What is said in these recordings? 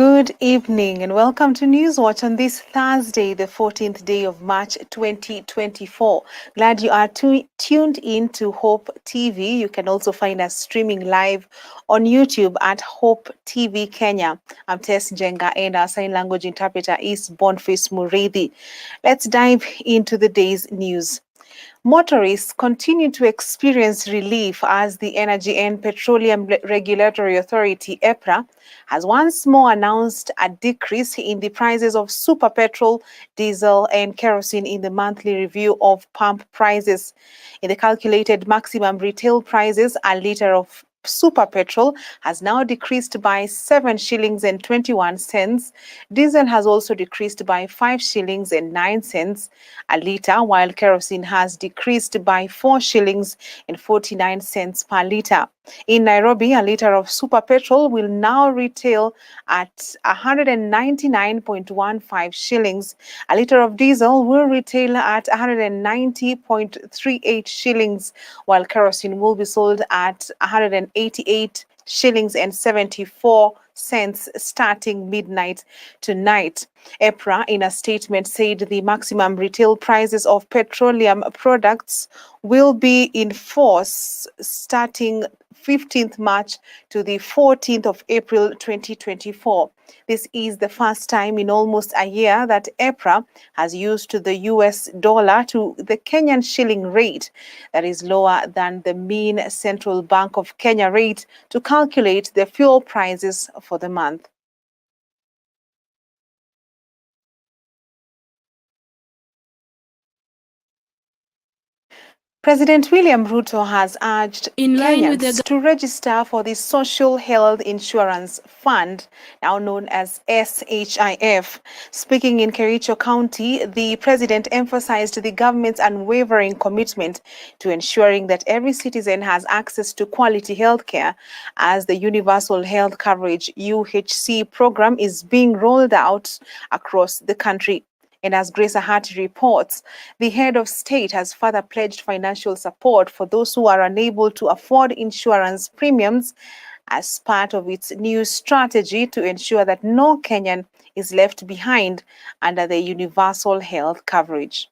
Good evening and welcome to Newswatch on this Thursday, the 14th day of March 2024. Glad you are tuned in to Hope TV. You can also find us streaming live on YouTube at Hope TV Kenya. I'm Teresia Njenga and our sign language interpreter is Boniface Murithi. Let's dive into the day's news. Motorists continue to experience relief as the Energy and Petroleum Regulatory Authority, EPRA, has once more announced a decrease in the prices of super petrol, diesel, and kerosene in the monthly review of pump prices. In the calculated maximum retail prices, a litre of super petrol has now decreased by 7 shillings and 21 cents. Diesel has also decreased by 5 shillings and 9 cents a litre, while kerosene has decreased by 4 shillings and 49 cents per litre. In Nairobi, a litre of super petrol will now retail at 199.15 shillings. A litre of diesel will retail at 190.38 shillings, while kerosene will be sold at 188 shillings and 74 cents starting midnight tonight. EPRA, in a statement, said the maximum retail prices of petroleum products will be in force starting 15th March to the 14th of April 2024. This is the first time in almost a year that EPRA has used the US dollar to the Kenyan shilling rate, that is lower than the mean Central Bank of Kenya rate, to calculate the fuel prices for the month. President William Ruto has urged Kenyans to register for the Social Health Insurance Fund, now known as SHIF. Speaking in Kericho County, the president emphasized the government's unwavering commitment to ensuring that every citizen has access to quality health care as the Universal Health Coverage UHC program is being rolled out across the country. And as Grace Ahati reports, the head of state has further pledged financial support for those who are unable to afford insurance premiums as part of its new strategy to ensure that no Kenyan is left behind under the universal health coverage.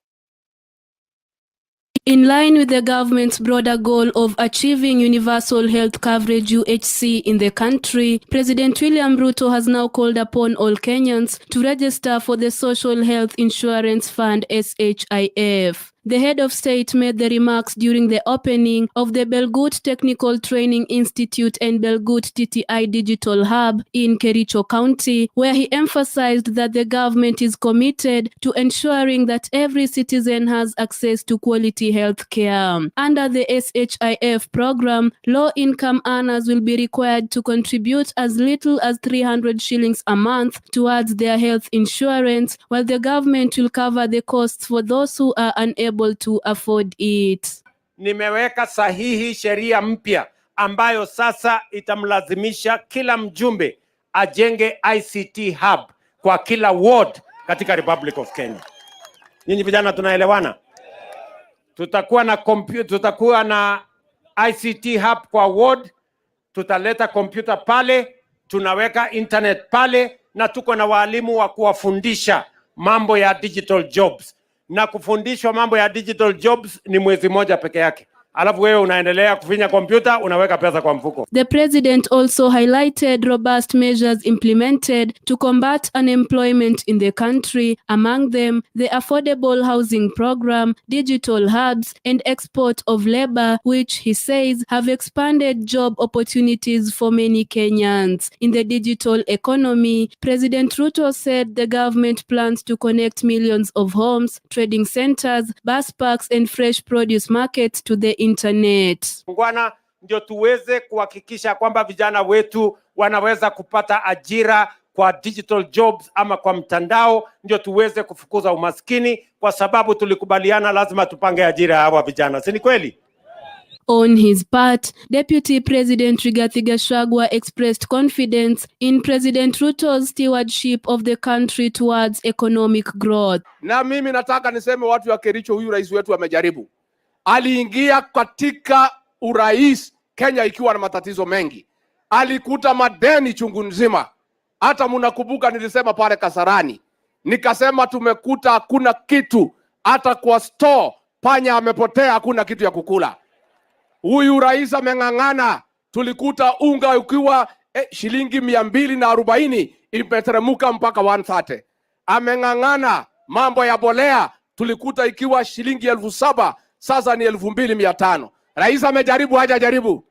In line with the government's broader goal of achieving universal health coverage UHC in the country, President William Ruto has now called upon all Kenyans to register for the Social Health Insurance Fund SHIF. The head of state made the remarks during the opening of the Belgut Technical Training Institute and Belgut TTI Digital Hub in Kericho County, where he emphasized that the government is committed to ensuring that every citizen has access to quality health care. Under the SHIF program, low-income earners will be required to contribute as little as 300 shillings a month towards their health insurance, while the government will cover the costs for those who are unable to afford it. Nimeweka sahihi sheria mpya ambayo sasa itamlazimisha kila mjumbe ajenge ICT hub kwa kila ward katika Republic of Kenya. Nyinyi vijana tunaelewana? Tutakuwa na ICT hub kwa ward, tutaleta kompyuta pale, tunaweka internet pale, na tuko na walimu wa kuwafundisha mambo ya digital jobs. Na kufundishwa mambo ya digital jobs ni mwezi moja peke yake. Alafu wewe unaendelea kufinya kompyuta, unaweka pesa kwa mfuko. The president also highlighted robust measures implemented to combat unemployment in the country, among them the affordable housing program, digital hubs, and export of labor, which he says have expanded job opportunities for many Kenyans. In the digital economy, President Ruto said the government plans to connect millions of homes, trading centers, bus parks, and fresh produce markets to the internet. Ngwana ndio tuweze kuhakikisha kwamba vijana wetu wanaweza kupata ajira kwa digital jobs ama kwa mtandao, ndio tuweze kufukuza umaskini, kwa sababu tulikubaliana lazima tupange ajira hawa vijana. Si ni kweli? On his part, Deputy President Rigathi Gachagua expressed confidence in President Ruto's stewardship of the country towards economic growth. Na mimi nataka niseme watu wa Kericho, huyu rais wetu amejaribu. Aliingia katika urais Kenya ikiwa na matatizo mengi. Alikuta madeni chungu nzima. Hata mnakumbuka nilisema pale Kasarani, nikasema tumekuta hakuna kitu, hata kwa store panya amepotea, hakuna kitu ya kukula. Huyu rais ameng'ang'ana, tulikuta unga ukiwa shilingi 240 imeteremka mpaka 130. Ameng'ang'ana mambo ya bolea, tulikuta ikiwa shilingi 7,000 sasa ni 2,500. Rais amejaribu, hajajaribu?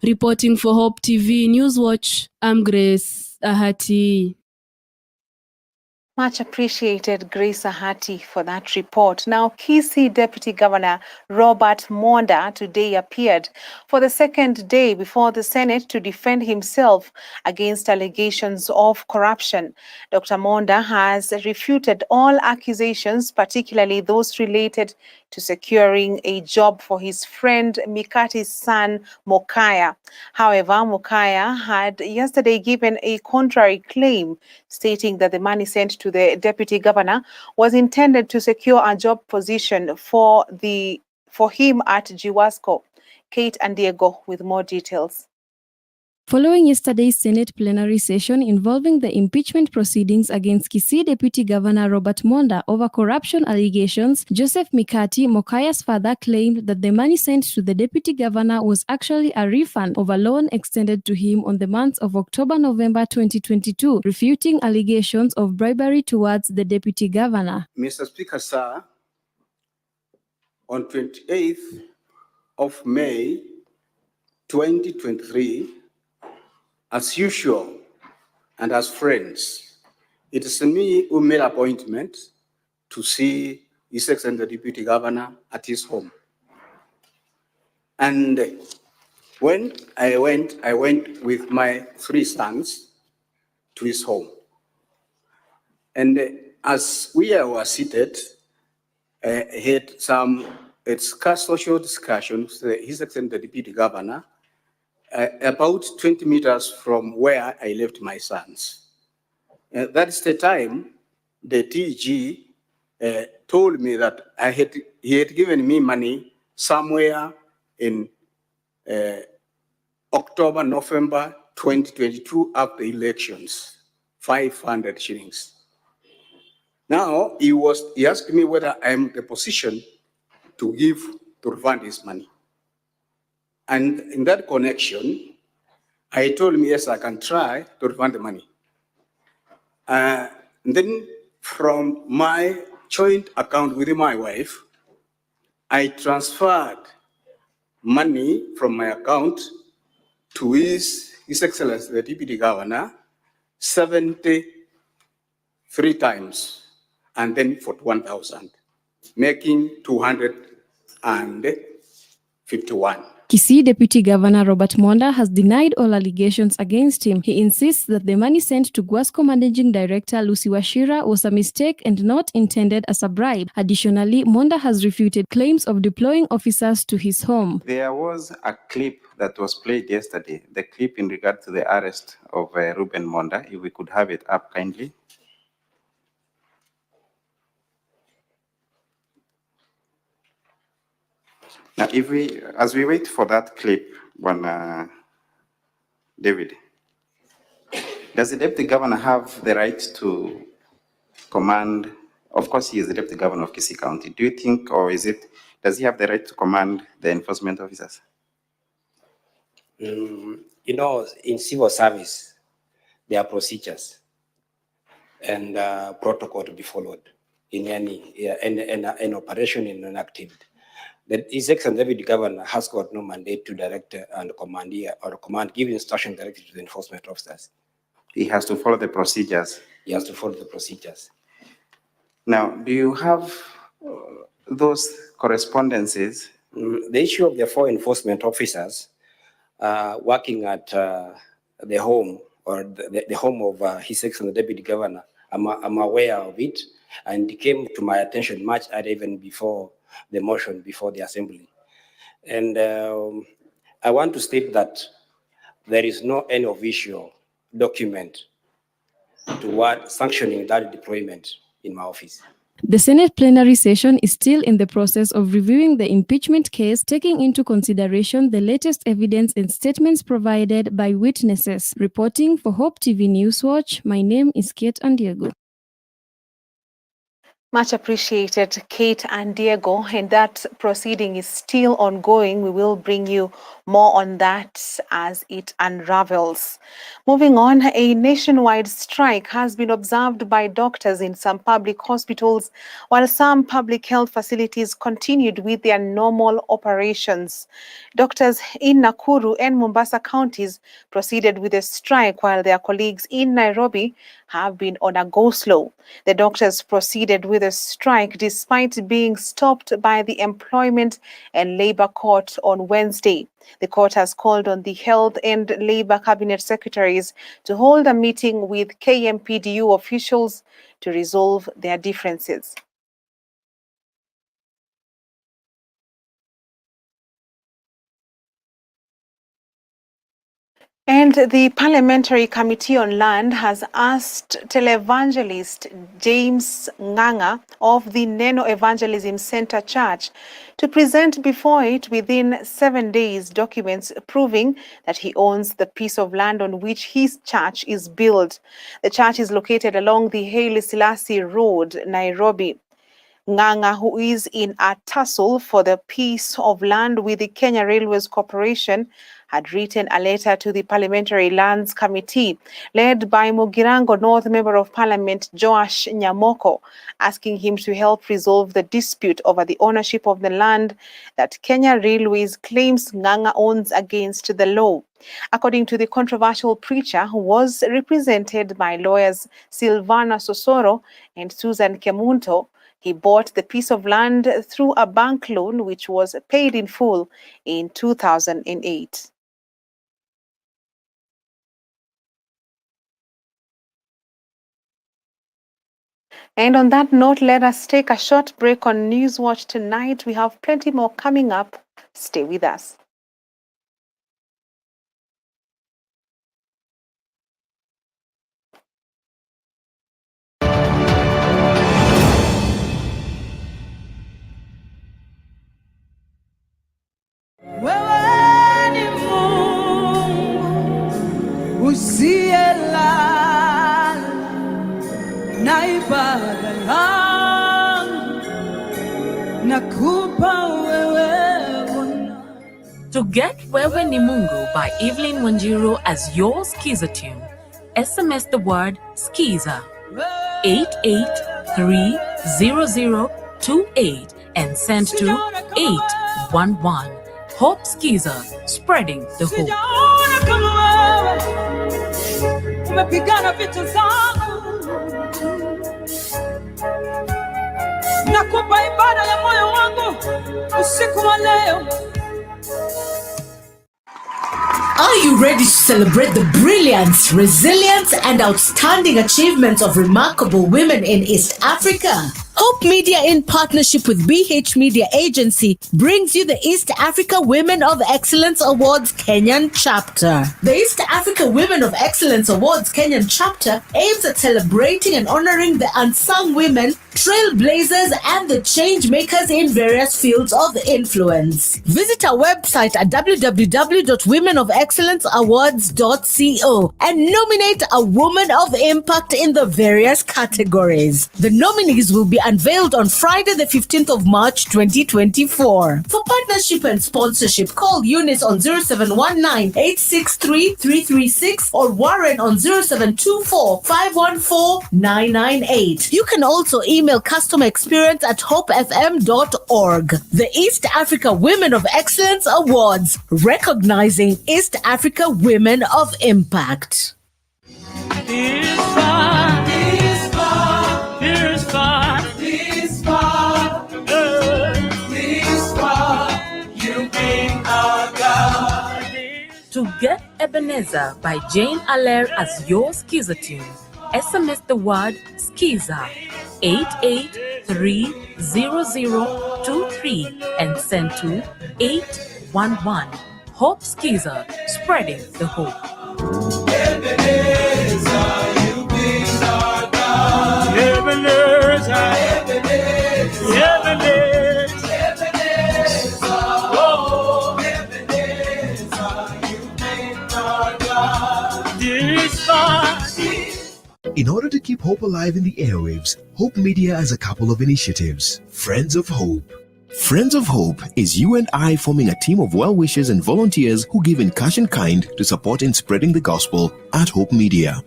Reporting for Hope TV Newswatch, I'm Grace Ahati. Much appreciated, Grace Ahati, for that report. Now, Kisii Deputy Governor Robert Monda today appeared for the second day before the Senate to defend himself against allegations of corruption. Dr. Monda has refuted all accusations, particularly those related to securing a job for his friend Mikati's son, Mokaya. However, Mokaya had yesterday given a contrary claim, stating that the money sent to the deputy governor was intended to secure a job position for him at Giwasco. Kate and Diego with more details. Following yesterday's Senate plenary session involving the impeachment proceedings against Kisii Deputy Governor Robert Monda over corruption allegations, Joseph Mikati, Mokaya's father, claimed that the money sent to the Deputy Governor was actually a refund of a loan extended to him on the months of October-November 2022, refuting allegations of bribery towards the Deputy Governor. Mr. Speaker, sir, on 28th of May 2023, as usual, and as friends, it is me who made appointment to see His Excellency the Deputy Governor at his home. And when I went with my 3 sons to his home. And as we were seated, had some social discussions with His Excellency the Deputy Governor, about 20 meters from where I left my sons. That's the time the TG told me that he had given me money somewhere in October, November 2022 after elections, 500 shillings. Now he asked me whether I'm in the position to refund his money. And in that connection, I told him, yes, I can try to refund the money. Then from my joint account with my wife, I transferred money from my account to His Excellency, the Deputy Governor, 73 times, and then for 1,000, making 251. Kisii Deputy Governor Robert Monda has denied all allegations against him. He insists that the money sent to Guasco Managing Director Lucy Wachira was a mistake and not intended as a bribe. Additionally, Monda has refuted claims of deploying officers to his home. There was a clip that was played yesterday, the clip in regard to the arrest of Ruben Monda. If we could have it up kindly. Now, as we wait for that clip, David, does the Deputy Governor have the right to command? Of course, he is the Deputy Governor of Kisii County. Do you think, or does he have the right to command the enforcement officers? In civil service, there are procedures and protocol to be followed in any operation, in an activity. That His Excellency Deputy Governor has got no mandate to direct and give instruction directly to the enforcement officers. He has to follow the procedures. He has to follow the procedures. Now, do you have those correspondences? The issue of the 4 enforcement officers working at the home or the home of His Excellency Deputy Governor, I'm aware of it, and it came to my attention much earlier, even before the motion before the assembly. And I want to state that there is no any official document toward sanctioning that deployment in my office. The Senate plenary session is still in the process of reviewing the impeachment case, taking into consideration the latest evidence and statements provided by witnesses. Reporting for Hope TV Newswatch, my name is Kate Andiego. Much appreciated, Kate and Diego. And that proceeding is still ongoing. We will bring you more on that as it unravels. Moving on, a nationwide strike has been observed by doctors in some public hospitals, while some public health facilities continued with their normal operations. Doctors in Nakuru and Mombasa counties proceeded with a strike, while their colleagues in Nairobi have been on a go-slow. The doctors proceeded with a strike despite being stopped by the Employment and Labour Court on Wednesday. The court has called on the Health and Labour Cabinet Secretaries to hold a meeting with KMPDU officials to resolve their differences. And the Parliamentary Committee on Land has asked televangelist James Njenga of the Neno Evangelism Center Church to present before it within 7 days documents proving that he owns the piece of land on which his church is built. The church is located along the Haile Selassie Road, Nairobi. Njenga, who is in a tussle for the piece of land with the Kenya Railways Corporation, had written a letter to the Parliamentary Lands Committee, led by Mugirango North Member of Parliament Joash Nyamoko, asking him to help resolve the dispute over the ownership of the land that Kenya Railways claims Njenga owns against the law. According to the controversial preacher, who was represented by lawyers Silvana Sosoro and Susan Kemunto, he bought the piece of land through a bank loan which was paid in full in 2008. And on that note, let us take a short break on Newswatch tonight. We have plenty more coming up. Stay with us. To get Wewe ni Mungu by Evelyn Wanjiru as your Skiza tune, SMS the word Skiza 88300028 and send to 811. Hope Skiza, spreading the hope. Nakupa ibada ya moyo wangu usiku wa leo. Are you ready to celebrate the brilliance, resilience, and outstanding achievements of remarkable women in East Africa? Hope Media, in partnership with BH Media Agency, brings you the East Africa Women of Excellence Awards Kenyan Chapter. The East Africa Women of Excellence Awards Kenyan Chapter aims at celebrating and honoring the unsung women, trailblazers, and the change makers in various fields of influence. Visit our website at www.womenofexcellenceawards.co and nominate a woman of impact in the various categories. The nominees will be unveiled on Friday, the 15th of March, 2024. For partnership and sponsorship, call Eunice on 0719-863-336 or Warren on 0724-514-998. You can also email customer experience at hopefm.org. The East Africa Women of Excellence Awards, recognizing East Africa women of impact. To get Ebenezer by Jane Allaire as your Skiza tune, SMS the word Skiza 88300023 and send to 811. Hope Skiza, spreading the hope. Ebenezer, you've been our God. Ebenezer, In order to keep hope alive in the airwaves, Hope Media has a couple of initiatives. Friends of Hope. Friends of Hope is you and I forming a team of well-wishers and volunteers who give in cash and kind to support in spreading the gospel at Hope Media.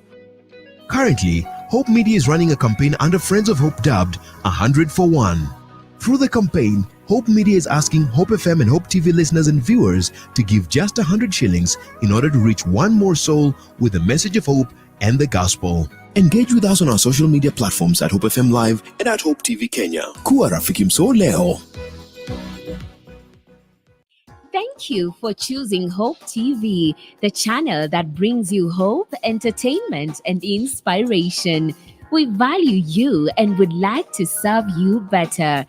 Currently, Hope Media is running a campaign under Friends of Hope dubbed 100 for 1. Through the campaign, Hope Media is asking Hope FM and Hope TV listeners and viewers to give just 100 shillings in order to reach one more soul with the message of hope and the gospel. Engage with us on our social media platforms at Hope FM Live and at Hope TV Kenya. Kuwa rafiki mso leo. Thank you for choosing Hope TV, the channel that brings you hope, entertainment, and inspiration. We value you and would like to serve you better.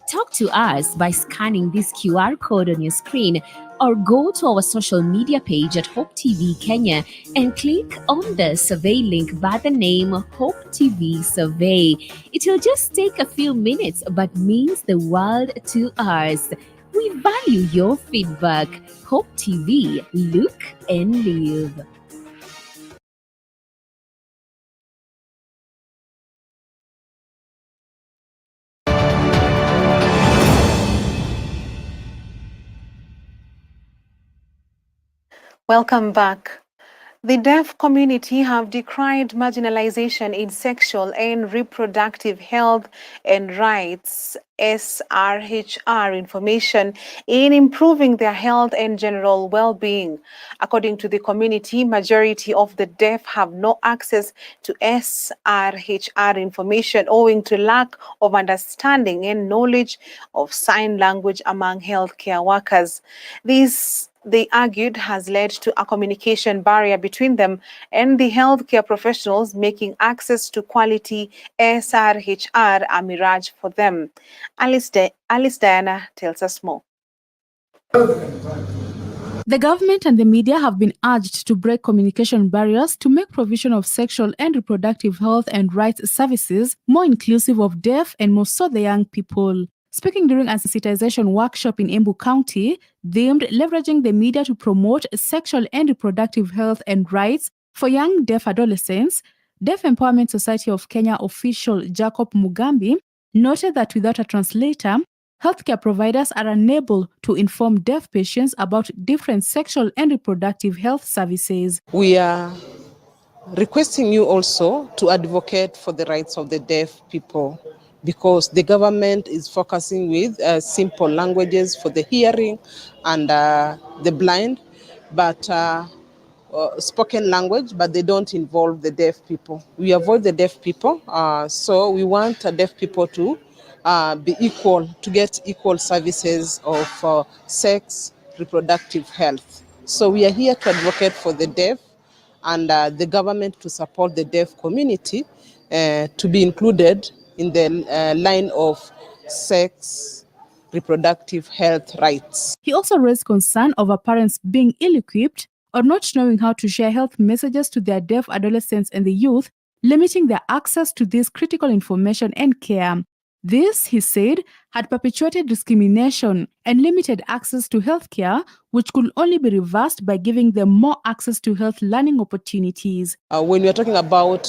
Talk to us by scanning this QR code on your screen or go to our social media page at Hope TV Kenya and click on the survey link by the name Hope TV Survey. It will just take a few minutes but means the world to us. We value your feedback. Hope TV, look and live. Welcome back. The deaf community have decried marginalization in sexual and reproductive health and rights (SRHR) information in improving their health and general well-being. According to the community, majority of the deaf have no access to SRHR information owing to lack of understanding and knowledge of sign language among healthcare workers. This, they argued, has led to a communication barrier between them and the healthcare professionals, making access to quality SRHR a mirage for them. Alice Diana tells us more. The government and the media have been urged to break communication barriers to make provision of sexual and reproductive health and rights services more inclusive of deaf and more so the young people. Speaking during a sensitization workshop in Embu County, themed leveraging the media to promote sexual and reproductive health and rights for young deaf adolescents, Deaf Empowerment Society of Kenya official Jacob Mugambi noted that without a translator, healthcare providers are unable to inform deaf patients about different sexual and reproductive health services. We are requesting you also to advocate for the rights of the deaf people, because the government is focusing with simple languages for the hearing and the blind, but spoken language, but they don't involve the deaf people. We avoid the deaf people, so we want deaf people to be equal, to get equal services of sex, reproductive health. So we are here to advocate for the deaf and the government to support the deaf community to be included in the line of sex, reproductive health rights. He also raised concern over parents being ill-equipped or not knowing how to share health messages to their deaf adolescents and the youth, limiting their access to this critical information and care. This, he said, had perpetuated discrimination and limited access to healthcare, which could only be reversed by giving them more access to health learning opportunities. When we are talking about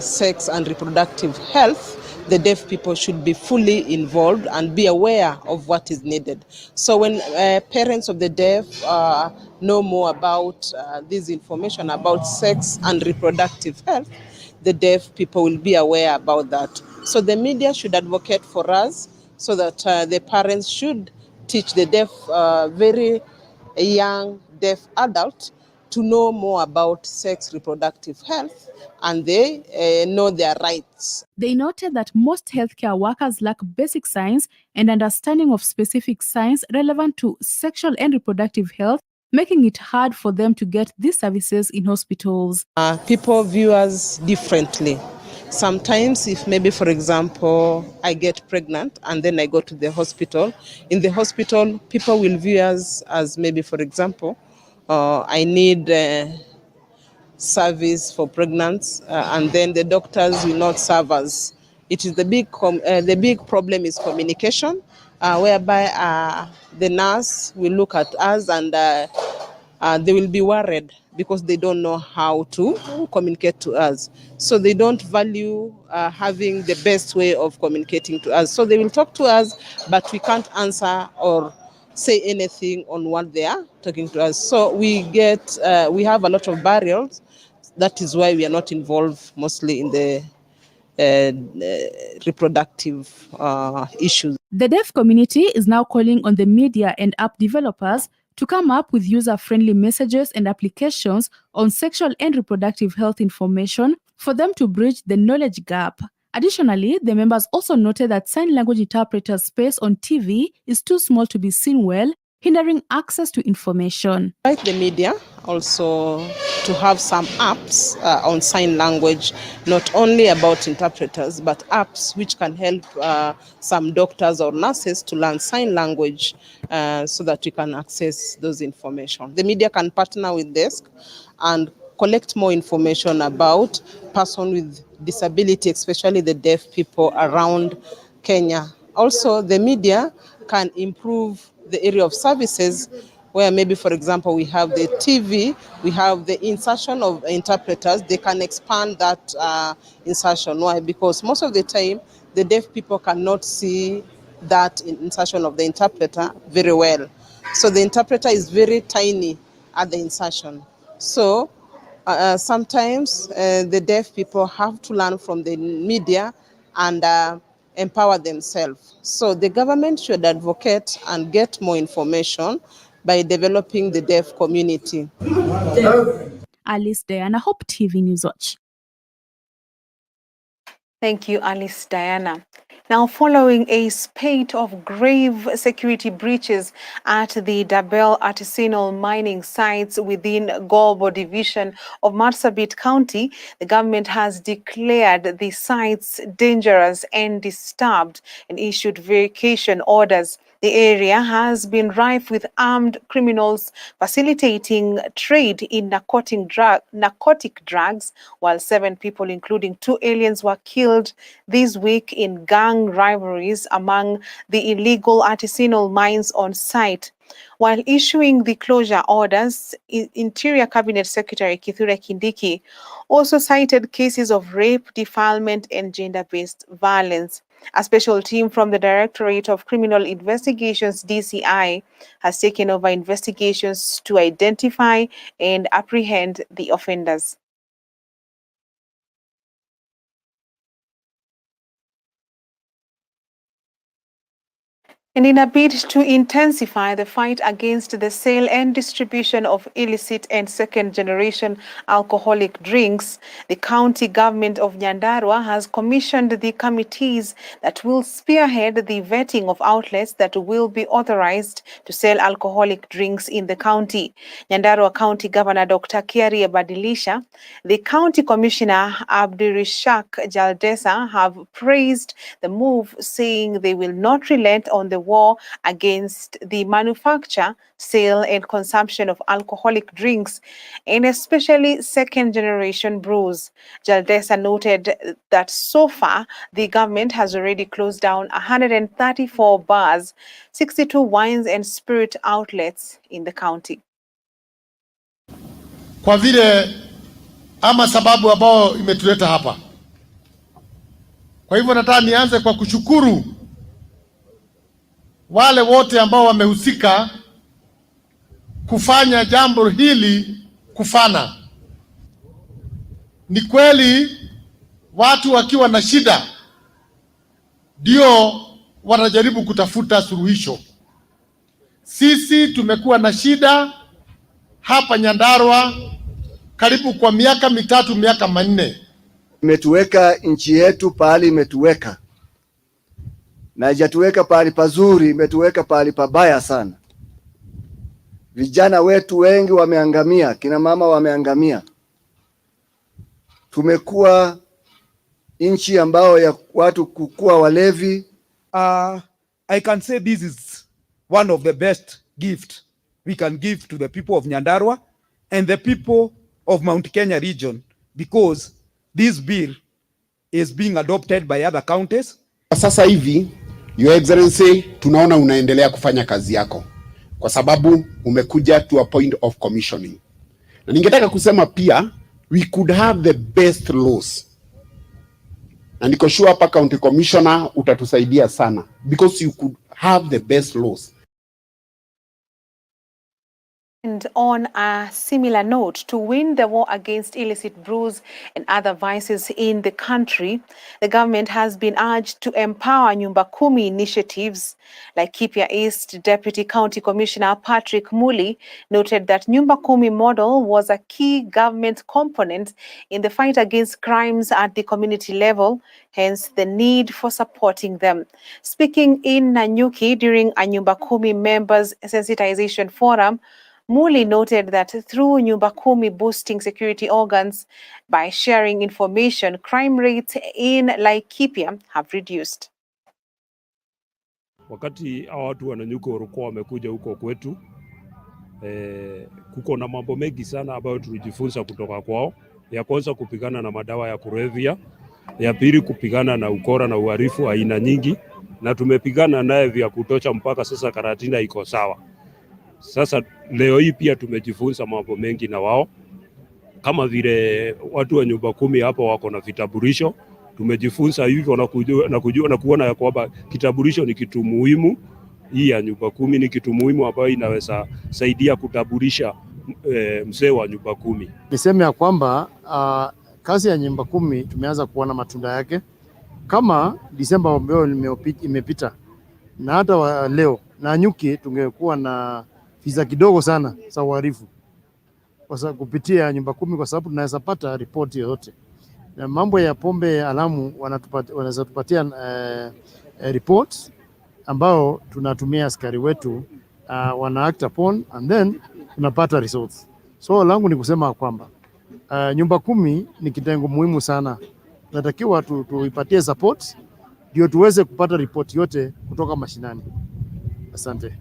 sex and reproductive health, the deaf people should be fully involved and be aware of what is needed. So when parents of the deaf know more about this information about sex and reproductive health, the deaf people will be aware about that. So the media should advocate for us so that the parents should teach the deaf, very young deaf adult to know more about sex reproductive health and they know their rights. They noted that most healthcare workers lack basic science and understanding of specific science relevant to sexual and reproductive health, making it hard for them to get these services in hospitals. People view us differently. Sometimes if maybe, for example, I get pregnant and then I go to the hospital, in the hospital, people will view us as maybe, for example, I need service for pregnancy, and then the doctors will not serve us. It is the big problem is communication, whereby the nurse will look at us and they will be worried because they don't know how to communicate to us. So they don't value having the best way of communicating to us. So they will talk to us, but we can't answer or say anything on what they are talking to us. So we have a lot of barriers. That is why we are not involved mostly in the reproductive issues. The deaf community is now calling on the media and app developers to come up with user-friendly messages and applications on sexual and reproductive health information for them to bridge the knowledge gap. Additionally, the members also noted that sign language interpreters' space on TV is too small to be seen well, hindering access to information. Like the media, also to have some apps on sign language, not only about interpreters, but apps which can help some doctors or nurses to learn sign language so that we can access those information. The media can partner with DESC and collect more information about persons with disability, especially the deaf people around Kenya. Also, the media can improve the area of services where maybe, for example, we have the TV, we have the insertion of interpreters. They can expand that insertion. Why? Because most of the time, the deaf people cannot see that insertion of the interpreter very well. So the interpreter is very tiny at the insertion. So sometimes the deaf people have to learn from the media and empower themselves. So the government should advocate and get more information by developing the deaf community. Alice Diana, Hope TV Newswatch. Thank you, Alice Diana. Now, following a spate of grave security breaches at the Dabel artisanal mining sites within Golbo division of Marsabit County, the government has declared the sites dangerous and disturbed and issued vacation orders. The area has been rife with armed criminals facilitating trade in narcotic drugs, while 7 people, including 2 aliens, were killed this week in gang rivalries among the illegal artisanal mines on site. While issuing the closure orders, Interior Cabinet Secretary Kithure Kindiki also cited cases of rape, defilement, and gender-based violence. A special team from the Directorate of Criminal Investigations, DCI, has taken over investigations to identify and apprehend the offenders. And in a bid to intensify the fight against the sale and distribution of illicit and second-generation alcoholic drinks, the county government of Nyandarua has commissioned the committees that will spearhead the vetting of outlets that will be authorized to sell alcoholic drinks in the county. Nyandarua County Governor Dr. Kiarie Badilisha, the County Commissioner Abdirishak Jaldesa have praised the move, saying they will not relent on the war against the manufacture, sale, and consumption of alcoholic drinks, and especially second-generation brews. Jaldesa noted that so far, the government has already closed down 134 bars, 62 wines and spirit outlets in the county. Kwa vile ama sababu ambao imetuleta hapa. Kwa hivyo nataka nianze kwa kushukuru wale wote ambao wamehusika kufanya jambo hili kufana. Ni kweli watu wakiwa na shida ndio wanajaribu kutafuta suluhisho. Sisi tumekuwa na shida hapa Nyandarua karibu kwa miaka 3, miaka 4. Imetuweka nchi yetu pahali imetuweka, na haijatuweka pahali pazuri, imetuweka pahali pabaya sana. Vijana wetu wengi wameangamia, kina mama wameangamia. Tumekuwa nchi ambao ya watu kukua walevi. I can say this is one of the best gift we can give to the people of Nyandarua and the people of Mount Kenya region, because this bill is being adopted by other counties. Sasa hivi, Your Excellency, tunaona unaendelea kufanya kazi yako kwa sababu umekuja to a point of commissioning. Na ningetaka kusema pia we could have the best laws. Na niko sure hapa county commissioner utatusaidia sana because you could have the best laws. And on a similar note, to win the war against illicit brews and other vices in the country, the government has been urged to empower Nyumba Kumi initiatives. Laikipia East Deputy County Commissioner Patrick Muli noted that Nyumba Kumi model was a key government component in the fight against crimes at the community level, hence the need for supporting them. Speaking in Nanyuki during a Nyumba Kumi members sensitization forum, Muli noted that through Nyumba Kumi boosting security organs by sharing information, crime rates in Laikipia have reduced. Wakati hawa watu wananyuka walikuwa wamekuja huko kwetu, kuko na mambo mengi sana ambayo tulijifunza kutoka kwao. Ya kwanza kupigana na madawa ya kulevya, ya pili kupigana na ukora na uhalifu aina nyingi, na tumepigana naye vya kutosha mpaka sasa Karatina iko sawa. Sasa leo hii pia tumejifunza mambo mengi na wao, kama vile watu wa Nyumba Kumi hapo wako na vitambulisho. Tumejifunza hivyo na kuona ya kwamba kitambulisho ni kitu muhimu. Hii ya Nyumba Kumi ni kitu muhimu ambayo inaweza saidia kutambulisha mzee wa Nyumba Kumi. Niseme ya kwamba kazi ya Nyumba Kumi tumeanza kuona matunda yake, kama Disemba ambayo imepita na hata leo Nanyuki tungekuwa na visa kidogo sana za uhalifu kwa kupitia Nyumba Kumi, kwa sababu tunaweza pata ripoti yoyote. Na mambo ya pombe haramu wanaweza tupatia report ambao tunatumia askari wetu wana act upon and then tunapata results. So langu ni kusema kwamba Nyumba Kumi ni kitengo muhimu sana, tunatakiwa tuipatie support ndio tuweze kupata ripoti yote kutoka mashinani. Asante.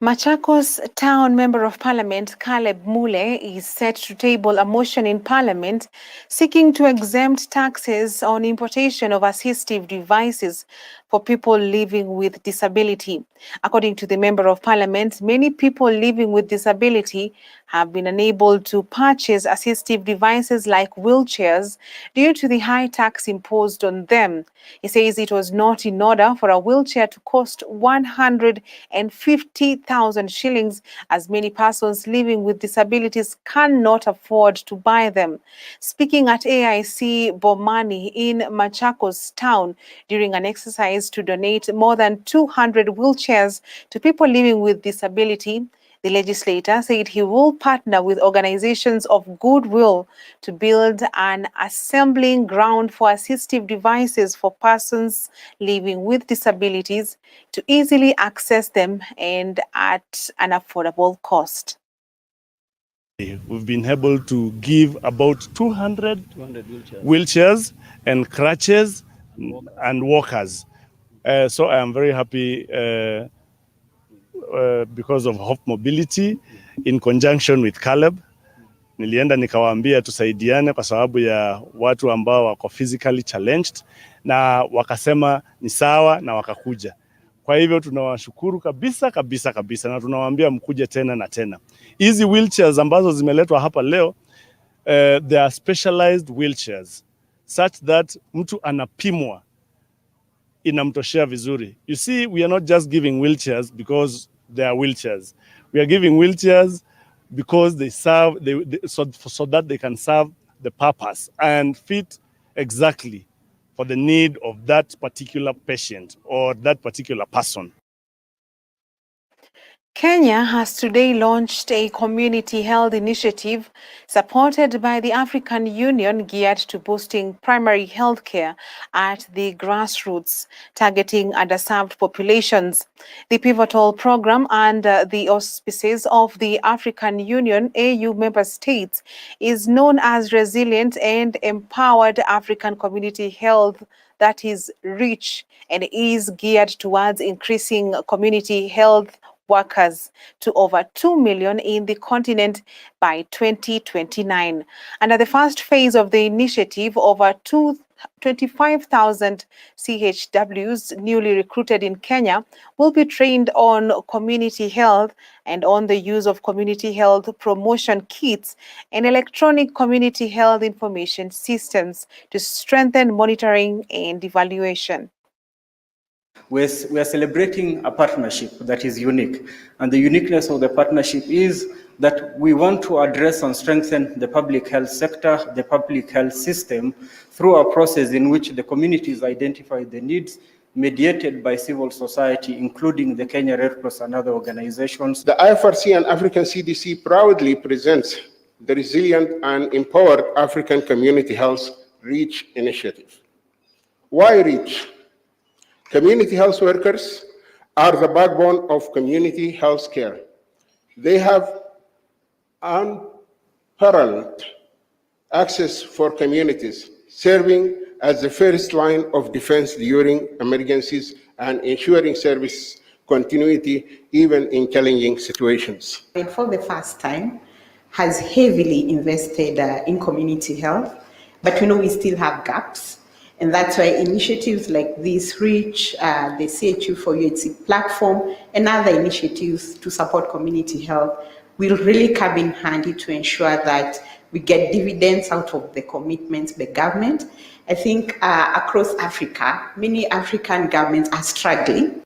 Machakos Town Member of Parliament Caleb Mule is set to table a motion in Parliament seeking to exempt taxes on importation of assistive devices for people living with disability. According to the Member of Parliament, many people living with disability have been unable to purchase assistive devices like wheelchairs due to the high tax imposed on them. He says it was not in order for a wheelchair to cost 150,000 shillings, as many persons living with disabilities cannot afford to buy them. Speaking at AIC Bomani in Machakos Town during an exercise to donate more than 200 wheelchairs to people living with disability, the legislator said he will partner with organizations of goodwill to build an assembling ground for assistive devices for persons living with disabilities to easily access them and at an affordable cost. We've been able to give about 200 wheelchairs and crutches and walkers. So I am very happy because of Hope Mobility in conjunction with Caleb. Nilienda nikawaambia tusaidiane kwa sababu ya watu ambao wako physically challenged, na wakasema ni sawa na wakakuja. Kwa hivyo tunawashukuru kabisa kabisa kabisa, na tunawaambia mkuje tena na tena. Hizi wheelchairs ambazo zimeletwa hapa leo, they are specialized wheelchairs such that mtu anapimwa inamtoshea vizuri. You see, we are not just giving wheelchairs because they are wheelchairs. We are giving wheelchairs because they serve, so that they can serve the purpose and fit exactly for the need of that particular patient or that particular person. Kenya has today launched a community health initiative supported by the African Union geared to boosting primary health care at the grassroots, targeting underserved populations. The pivotal program under the auspices of the African Union AU member states is known as Resilient and Empowered African Community Health, that is REACH, and is geared towards increasing community health workers to over 2 million in the continent by 2029. Under the first phase of the initiative, over 25,000 CHWs newly recruited in Kenya will be trained on community health and on the use of community health promotion kits and electronic community health information systems to strengthen monitoring and evaluation. We are celebrating a partnership that is unique. And the uniqueness of the partnership is that we want to address and strengthen the public health sector, the public health system, through a process in which the communities identify the needs, mediated by civil society, including the Kenya Red Cross and other organizations. The IFRC and African CDC proudly presents the Resilient and Empowered African Community Health REACH initiative. Why REACH? Community health workers are the backbone of community health care. They have unparalleled access for communities, serving as the first line of defense during emergencies and ensuring service continuity even in challenging situations. And for the first time, has heavily invested in community health, but we know we still have gaps. And that's why initiatives like this REACH, the CHU4UHC platform, and other initiatives to support community health will really come in handy to ensure that we get dividends out of the commitments by government. I think across Africa, many African governments are struggling.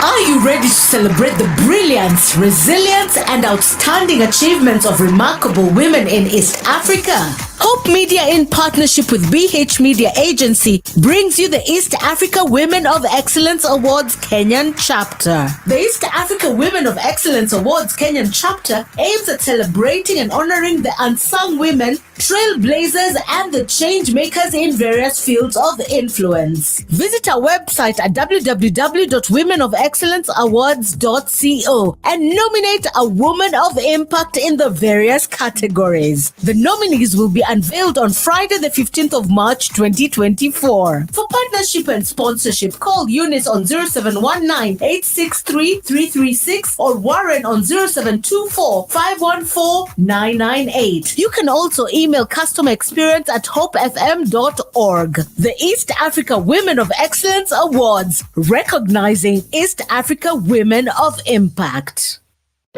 Are you ready to celebrate the brilliance, resilience, and outstanding achievements of remarkable women in East Africa? Hope Media, in partnership with BH Media Agency, brings you the East Africa Women of Excellence Awards Kenyan chapter. The East Africa Women of Excellence Awards Kenyan chapter aims at celebrating and honoring the unsung women, trailblazers, and the change makers in various fields of influence. Visit our website at www.womenofexcellenceawards.co and nominate a woman of impact in the various categories. The nominees will be unveiled on Friday, the 15th of March, 2024. For partnership and sponsorship, call Eunice on 0719-863-336 or Warren on 0724-514-998. You can also email customer experience at hopefm.org. The East Africa Women of Excellence Awards, recognizing East Africa women of impact.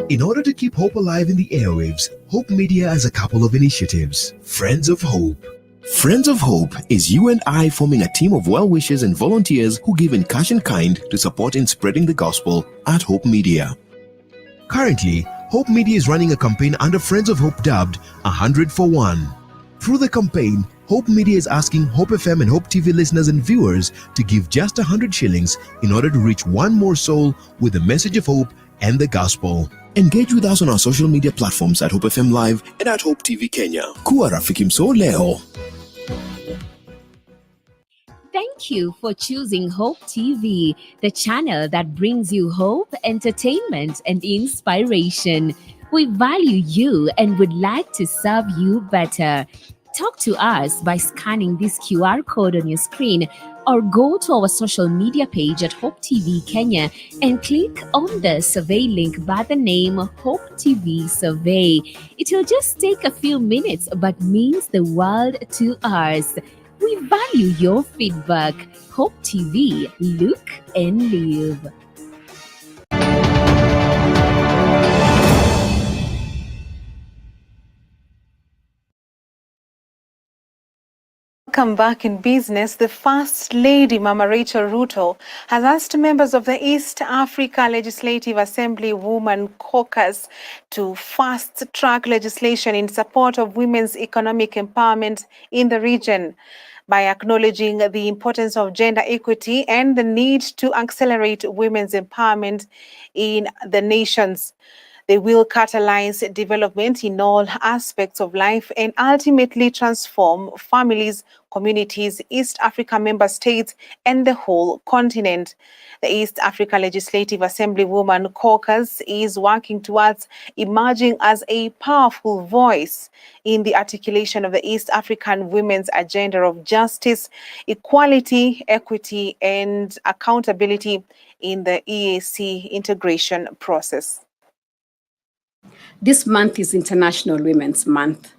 In order to keep hope alive in the airwaves, Hope Media has a couple of initiatives. Friends of Hope. Friends of Hope is you and I forming a team of well-wishers and volunteers who give in cash and kind to support in spreading the gospel at Hope Media. Currently, Hope Media is running a campaign under Friends of Hope dubbed 100 for 1. Through the campaign, Hope Media is asking Hope FM and Hope TV listeners and viewers to give just 100 shillings in order to reach one more soul with the message of hope and the gospel. Engage with us on our social media platforms at Hope FM Live and at Hope TV Kenya. Kuwa rafiki mso leo. Thank you for choosing Hope TV, the channel that brings you hope, entertainment, and inspiration. We value you and would like to serve you better. Talk to us by scanning this QR code on your screen or go to our social media page at Hope TV Kenya and click on the survey link by the name Hope TV Survey. It will just take a few minutes but means the world to us. We value your feedback. Hope TV, look and live. Welcome back in business. The First Lady, Mama Rachel Ruto, has asked members of the East Africa Legislative Assembly Women Caucus to fast-track legislation in support of women's economic empowerment in the region by acknowledging the importance of gender equity and the need to accelerate women's empowerment in the nations. They will catalyze development in all aspects of life and ultimately transform families, communities, East Africa member states, and the whole continent. The East Africa Legislative Assembly Women Caucus is working towards emerging as a powerful voice in the articulation of the East African women's agenda of justice, equality, equity, and accountability in the EAC integration process. This month is International Women's Month,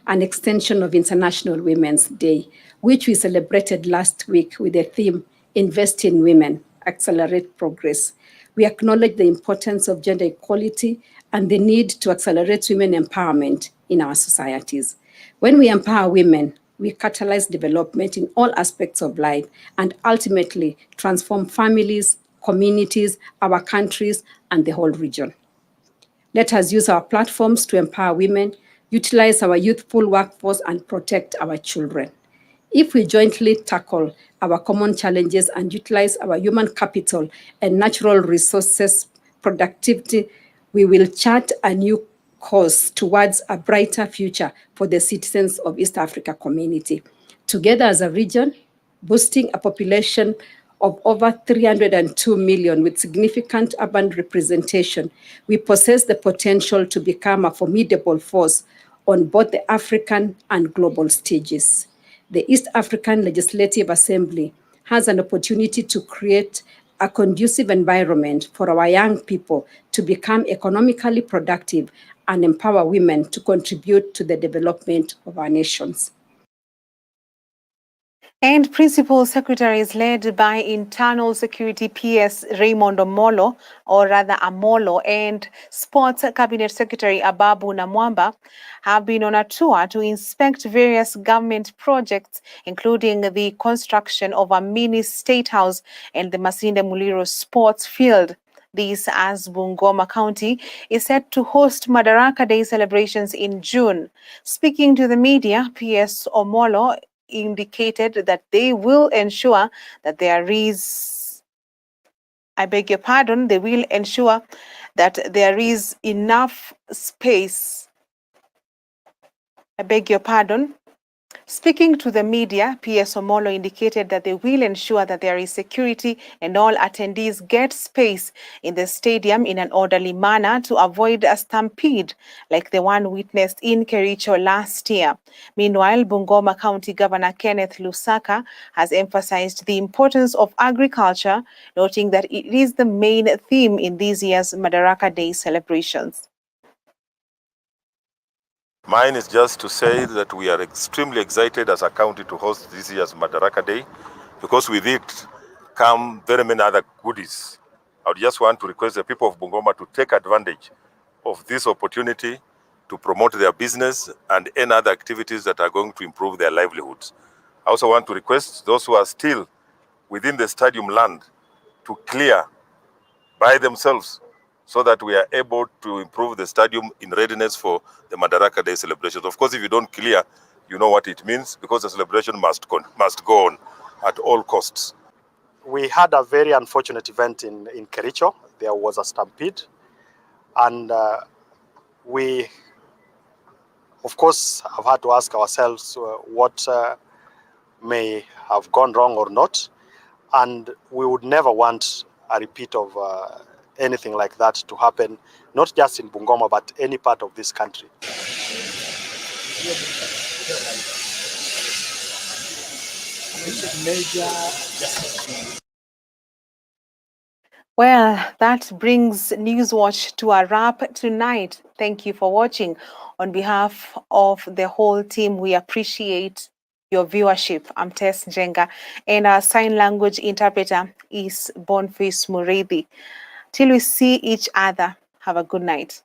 an extension of International Women's Day, which we celebrated last week with the theme, Invest in Women, Accelerate Progress. We acknowledge the importance of gender equality and the need to accelerate women empowerment in our societies. When we empower women, we catalyze development in all aspects of life and ultimately transform families, communities, our countries, and the whole region. Let us use our platforms to empower women, utilize our youthful workforce, and protect our children. If we jointly tackle our common challenges and utilize our human capital and natural resources productivity, we will chart a new course towards a brighter future for the citizens of East Africa community. Together as a region, boosting a population of over 302 million with significant urban representation, we possess the potential to become a formidable force on both the African and global stages. The East African Legislative Assembly has an opportunity to create a conducive environment for our young people to become economically productive and empower women to contribute to the development of our nations. And Principal Secretaries led by Internal Security PS Raymond Omolo, or rather Amolo, and Sports Cabinet Secretary Ababu Namwamba have been on a tour to inspect various government projects, including the construction of a mini state house and the Masinde Muliro sports field. This as Bungoma County is set to host Madaraka Day celebrations in June. Speaking to the media, PS Omolo indicated that they will ensure that they will ensure that there is enough space. Speaking to the media, PS Omolo indicated that they will ensure that there is security and all attendees get space in the stadium in an orderly manner to avoid a stampede like the one witnessed in Kericho last year. Meanwhile, Bungoma County Governor Kenneth Lusaka has emphasized the importance of agriculture, noting that it is the main theme in this year's Madaraka Day celebrations. Mine is just to say that we are extremely excited as a county to host this year's Madaraka Day, because with it come very many other goodies. I would just want to request the people of Bungoma to take advantage of this opportunity to promote their business and any other activities that are going to improve their livelihoods. I also want to request those who are still within the stadium land to clear by themselves, so that we are able to improve the stadium in readiness for the Madaraka Day celebrations. Of course, if you don't clear, you know what it means, because the celebration must go on at all costs. We had a very unfortunate event in Kericho. There was a stampede, and we, of course, have had to ask ourselves what may have gone wrong or not, and we would never want a repeat of anything like that to happen, not just in Bungoma, but any part of this country. Well, that brings Newswatch to a wrap tonight. Thank you for watching. On behalf of the whole team, we appreciate your viewership. I'm Teresia Njenga, and our sign language interpreter is Boniface Murithi. Till we see each other, have a good night.